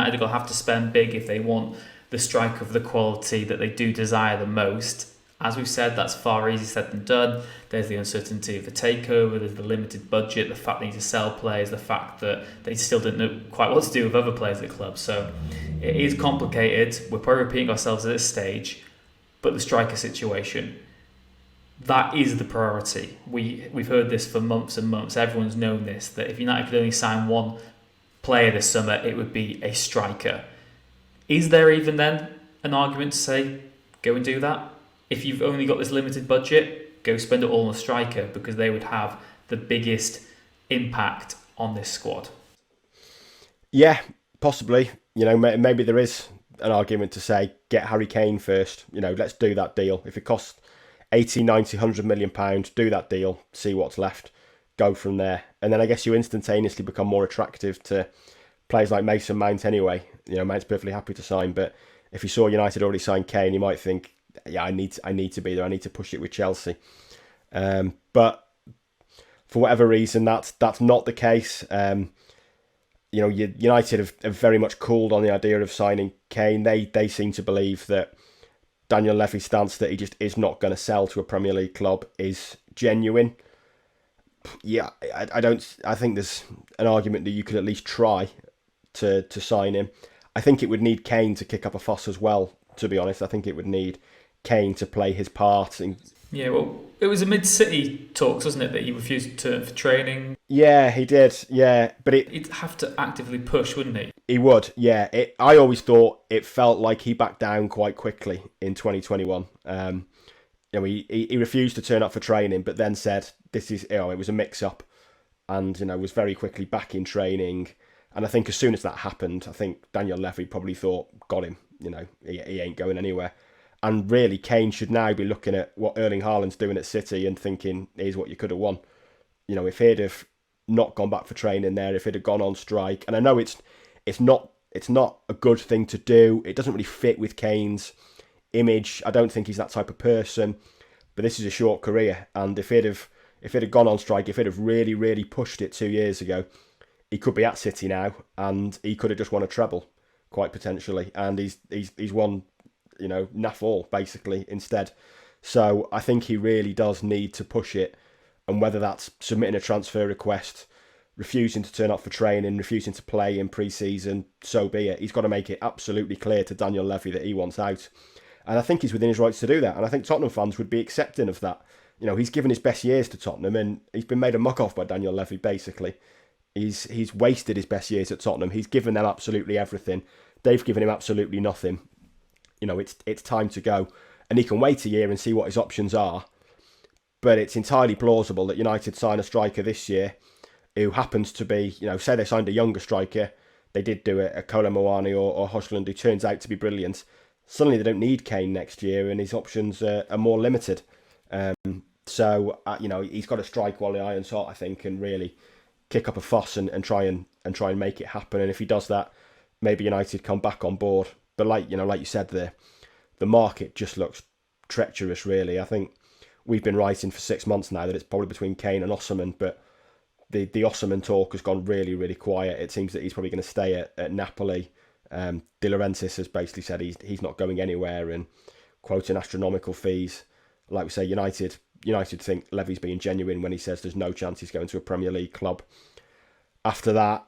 United are going to have to spend big if they want the striker of the quality that they do desire the most. As we've said, that's far easier said than done. There's the uncertainty of the takeover, there's the limited budget, the fact they need to sell players, the fact that they still didn't know quite what to do with other players at the club. So it is complicated. We're probably repeating ourselves at this stage, but the striker situation, that is the priority. We've heard this for months and months. Everyone's known this, that if United could only sign one player this summer, it would be a striker. Is there even then an argument to say, go and do that? If you've only got this limited budget, go spend it all on a striker, because they would have the biggest impact on this squad. Yeah, possibly. Maybe there is an argument to say, get Harry Kane first. Let's do that deal. If it costs 80, 90, 100 million pounds, do that deal, see what's left, go from there. And then I guess you instantaneously become more attractive to players like Mason Mount anyway. Mount's perfectly happy to sign, but if you saw United already signed Kane, you might think, yeah, I need to be there. I need to push it with Chelsea. But for whatever reason, that's not the case. United have very much cooled on the idea of signing Kane. They seem to believe that Daniel Levy's stance that he just is not going to sell to a Premier League club is genuine. Yeah, I think there's an argument that you could at least try to sign him. I think it would need Kane to kick up a fuss as well, to be honest. I think it would need Kane to play his part. Yeah, well, it was amid City talks, wasn't it, that he refused to for training? Yeah, he did. Yeah, but he'd have to actively push, wouldn't he? He would. Yeah, I always thought it felt like he backed down quite quickly in 2021. He refused to turn up for training, but then said it was a mix-up, and was very quickly back in training. And I think as soon as that happened, I think Daniel Levy probably thought, got him. He ain't going anywhere. And really, Kane should now be looking at what Erling Haaland's doing at City and thinking, here's what you could have won. If he'd have not gone back for training there, if he'd have gone on strike, and I know it's not a good thing to do. It doesn't really fit with Kane's image. I don't think he's that type of person. But this is a short career, and if he'd have gone on strike, if he'd have really, really pushed it 2 years ago, he could be at City now, and he could have just won a treble, quite potentially. And he's won, naff all basically instead. So I think he really does need to push it, and whether that's submitting a transfer request, refusing to turn up for training, refusing to play in pre-season, so be it. He's got to make it absolutely clear to Daniel Levy that he wants out. And I think he's within his rights to do that. And I think Tottenham fans would be accepting of that. He's given his best years to Tottenham, and he's been made a muck of by Daniel Levy, basically. He's wasted his best years at Tottenham. He's given them absolutely everything. They've given him absolutely nothing. It's time to go. And he can wait a year and see what his options are. But it's entirely plausible that United sign a striker this year who happens to be, say they signed a younger striker. They did do it, a Kolo Muani or Højlund, who turns out to be brilliant. Suddenly they don't need Kane next year, and his options are more limited. So he's got to strike while the iron's hot, I think, and really kick up a fuss and try and make it happen. And if he does that, maybe United come back on board. But like you said there, the market just looks treacherous, really. I think we've been writing for 6 months now that it's probably between Kane and Osimhen, but the Osimhen talk has gone really, really quiet. It seems that he's probably going to stay at Napoli. De Laurentiis has basically said he's not going anywhere, and quoting astronomical fees. Like we say, United think Levy's being genuine when he says there's no chance he's going to a Premier League club. After that,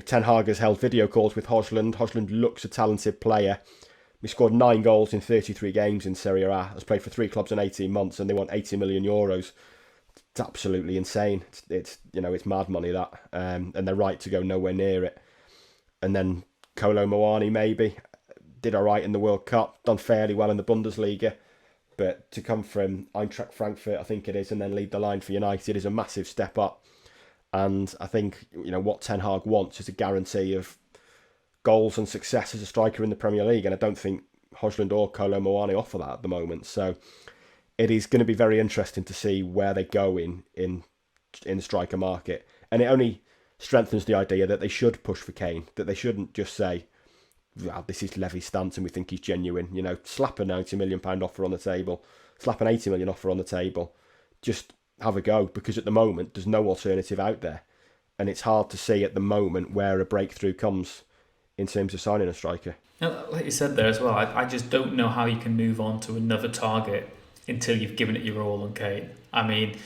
Ten Hag has held video calls with Højlund. Højlund looks a talented player. He scored 9 goals in 33 games in Serie A. Has played for 3 clubs in 18 months, and they want 80 million euros. It's absolutely insane. It's mad money, that, and they're right to go nowhere near it. And then Kolo Muani maybe did all right in the World Cup, done fairly well in the Bundesliga, but to come from Eintracht Frankfurt, I think it is, and then lead the line for United is a massive step up. And I think what Ten Hag wants is a guarantee of goals and success as a striker in the Premier League, and I don't think Højlund or Kolo Muani offer that at the moment. So it is going to be very interesting to see where they go in the striker market, and it only strengthens the idea that they should push for Kane, that they shouldn't just say, well, this is Levy's stance and we think he's genuine. Slap a £90 million offer on the table, slap an £80 million offer on the table, just have a go, because at the moment there's no alternative out there, and it's hard to see at the moment where a breakthrough comes in terms of signing a striker. Now, like you said there as well, I just don't know how you can move on to another target until you've given it your all on Kane. I mean,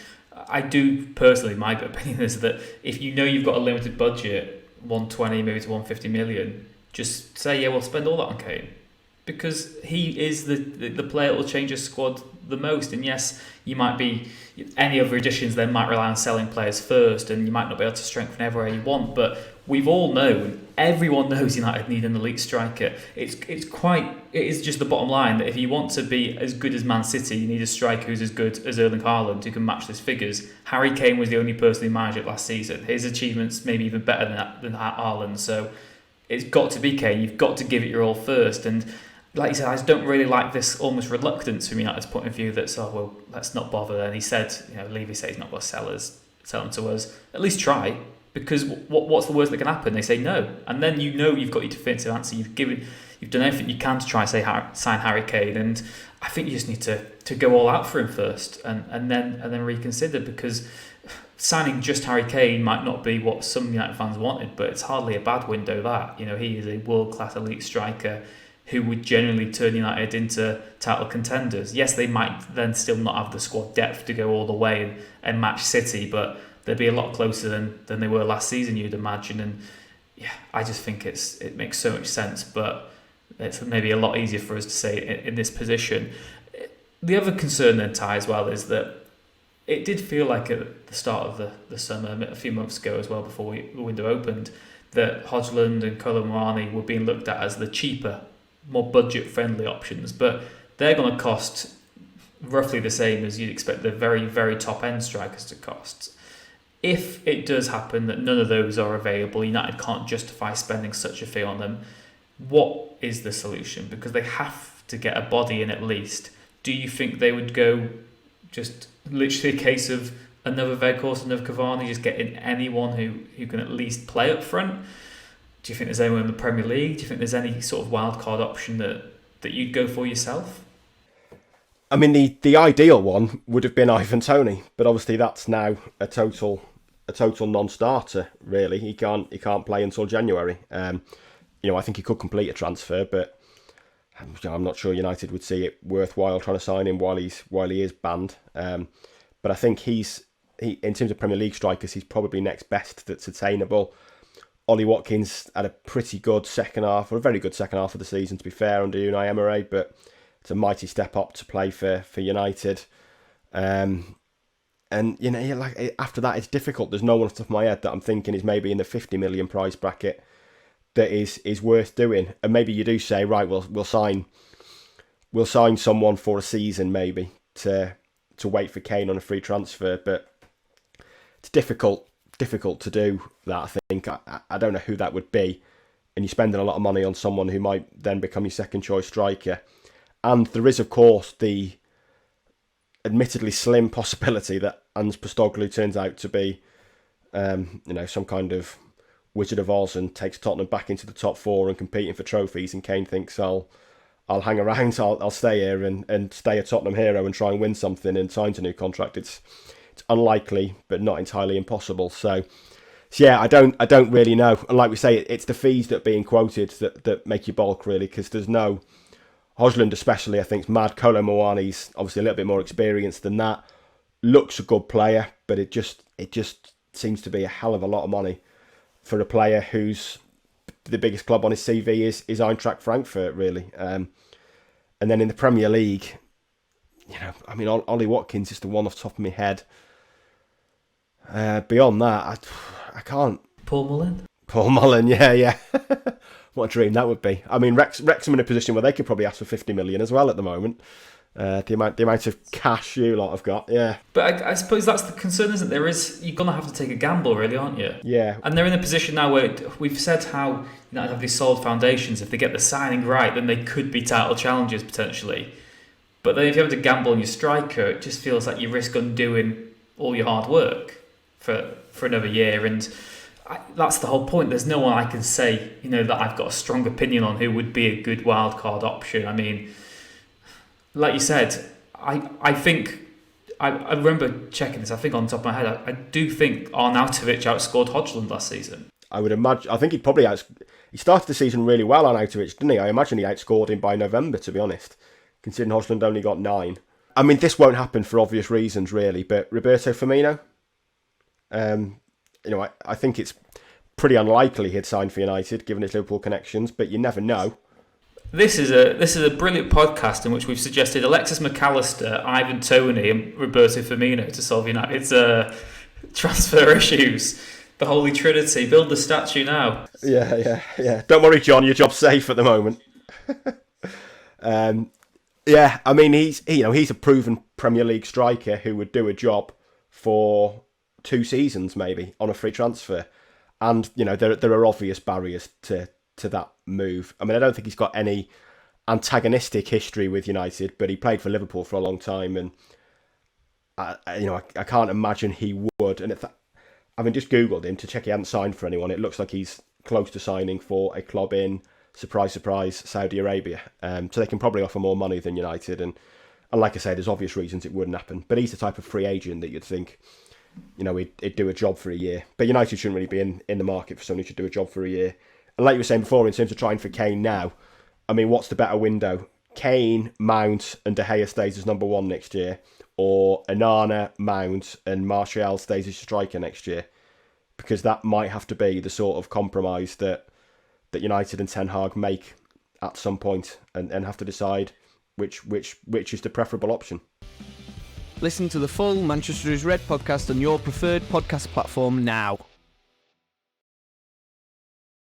I do personally, my opinion is that if you know you've got a limited budget, 120 maybe to 150 million, just say, yeah, we'll spend all that on Kane. Because he is the player that will change your squad the most. And yes, you might be, any other additions then might rely on selling players first, and you might not be able to strengthen everywhere you want. But we've all known, everyone knows United need an elite striker. It is just the bottom line that if you want to be as good as Man City, you need a striker who's as good as Erling Haaland, who can match those figures. Harry Kane was the only person who managed it last season. His achievements maybe even better than Haaland. So it's got to be Kane. You've got to give it your all first. And like you said, I just don't really like this almost reluctance from United's point of view that's, oh, well, let's not bother. And he said, Levy said he's not going to sell them to us. At least try, because what's the worst that can happen? They say no. And then you've got your definitive answer. You've done everything you can to try and sign Harry Kane. And I think you just need to go all out for him first and then reconsider, because signing just Harry Kane might not be what some United fans wanted, but it's hardly a bad window that. He is a world-class elite striker who would generally turn United into title contenders. Yes, they might then still not have the squad depth to go all the way and match City, but they'd be a lot closer than they were last season, you'd imagine. And yeah, I just think it makes so much sense, but it's maybe a lot easier for us to say in this position. The other concern then, Ty, as well, is that it did feel like at the start of the summer, a few months ago as well, before the window opened, that Højlund and Kolo Muani were being looked at as the cheaper, more budget-friendly options, but they're going to cost roughly the same as you'd expect the very, very top-end strikers to cost. If it does happen that none of those are available, United can't justify spending such a fee on them, what is the solution? Because they have to get a body in at least. Do you think they would go just literally a case of another Weghorst, another Cavani, just getting anyone who can at least play up front? Do you think there's anyone in the Premier League? Do you think there's any sort of wildcard option that you'd go for yourself? I mean, the ideal one would have been Ivan Toney, but obviously that's now a total non-starter. Really, he can't play until January. I think he could complete a transfer, but I'm not sure United would see it worthwhile trying to sign him while he is banned. But I think he in terms of Premier League strikers, he's probably next best that's attainable. Ollie Watkins had a pretty good second half, or a very good second half of the season, to be fair, under Unai Emery, but it's a mighty step up to play for United. And after that, it's difficult. There's no one off the top of my head that I'm thinking is maybe in the 50 million price bracket that is worth doing. And maybe you do say, right, we'll sign someone for a season maybe to wait for Kane on a free transfer, but it's difficult to do that. I think I don't know who that would be, and you're spending a lot of money on someone who might then become your second choice striker. And there is, of course, the admittedly slim possibility that Hans Postecoglou turns out to be some kind of Wizard of Oz and takes Tottenham back into the top four and competing for trophies, and Kane thinks I'll hang around, I'll stay here and stay a Tottenham hero and try and win something and sign a new contract. It's unlikely, but not entirely impossible. So yeah, I don't really know. And like we say, it's the fees that are being quoted that make you balk, really, because there's no Højlund, especially, I think, is mad. Kolo Muani's obviously a little bit more experienced than that. Looks a good player, but it just seems to be a hell of a lot of money for a player who's the biggest club on his CV is Eintracht Frankfurt, really. And then in the Premier League, Ollie Watkins is the one off the top of my head. Beyond that, I can't. Paul Mullen, yeah. What a dream that would be. I mean, Wrexham in a position where they could probably ask for 50 million as well at the moment. The amount of cash you lot have got, yeah. But I suppose that's the concern, isn't there? You're going to have to take a gamble, really, aren't you? Yeah. And they're in a position now where we've said how United have these solid foundations. If they get the signing right, then they could be title challengers potentially. But then if you have to gamble on your striker, it just feels like you risk undoing all your hard work for another year. And that's the whole point. There's no one I can say, that I've got a strong opinion on who would be a good wildcard option. I mean, like you said, I think I remember checking this. I think on the top of my head, I do think Arnautovic outscored Højlund last season. I would imagine. I think he'd probably He started the season really well on Arnautovic, didn't he? I imagine he outscored him by November, to be honest, considering Hodgson only got 9. I mean, this won't happen for obvious reasons, really, but Roberto Firmino, I think it's pretty unlikely he'd sign for United, given his Liverpool connections, but you never know. This is a brilliant podcast in which we've suggested Alexis McAllister, Ivan Toney, and Roberto Firmino to solve United's transfer issues. The Holy Trinity. Build the statue now. Yeah. Don't worry, John. Your job's safe at the moment. I mean, he's a proven Premier League striker who would do a job for 2 seasons maybe on a free transfer, and there are obvious barriers to that move. I mean, I don't think he's got any antagonistic history with United, but he played for Liverpool for a long time, and I can't imagine he would. And having just Googled him to check he hadn't signed for anyone, it looks like he's close to signing for a club in, surprise, Saudi Arabia. So they can probably offer more money than United. And like I say, there's obvious reasons it wouldn't happen. But he's the type of free agent that you'd think, he'd do a job for a year. But United shouldn't really be in the market for someone who should do a job for a year. And like you were saying before, in terms of trying for Kane now, I mean, what's the better window? Kane, Mount and De Gea stays as number 1 next year, or Onana, Mount and Martial stays as striker next year, because that might have to be the sort of compromise that United and Ten Hag make at some point, and have to decide which is the preferable option. Listen to the full Manchester is Red podcast on your preferred podcast platform now.